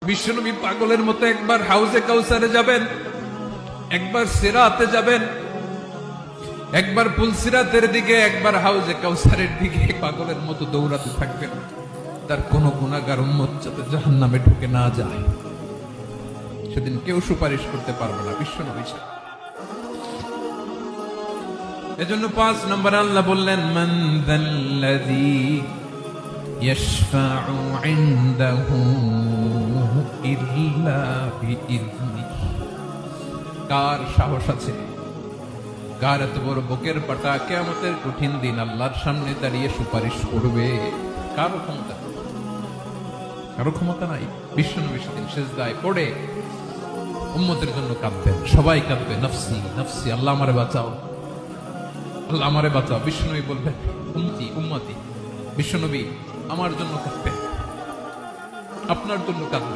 বিশ্বনবী পাগলের মতো একবার হাউজে কাউসারে যাবেন, একবার সিরাতে যাবেন, একবার পুলসিরাতের দিকে, একবার হাউজে কাউসারের দিকে পাগলের মতো দৌড়াতে থাকবেন। তার কোন গুনাহগার উম্মত যাতে জাহান্নামে ঢুকে না যায়, সেদিন কেউ সুপারিশ করতে পারবে না বিশ্বনবী ছাড়া। এজন্য 5 নম্বর আল্লাহ বললেন, মান যাল্লাযী ইয়াশফাউ ইনদাহু ইল্লা বিইযনিহি। কার সাহস আছে, কার এত বড় বুকের পাটা কিয়ামতের কঠিন দিন আল্লাহর সামনে দাঁড়িয়ে সুপারিশ করবে? কারো ক্ষমতা, কারো ক্ষমতা নাই। বিশ্বনবী সেদিন সিজদায় পড়ে উম্মতের জন্য কাঁদবেন, সবাই কাঁদবে, নফসি নফসি, আল্লাহ আমারে বাঁচাও, আল্লাহ আমারে বাঁচাও। বিশ্বনবী বলবেন, উম্মতি উম্মতি। বিশ্বনবী আমার জন্য কাঁদবেন, আপনার জন্য কাঁদবেন।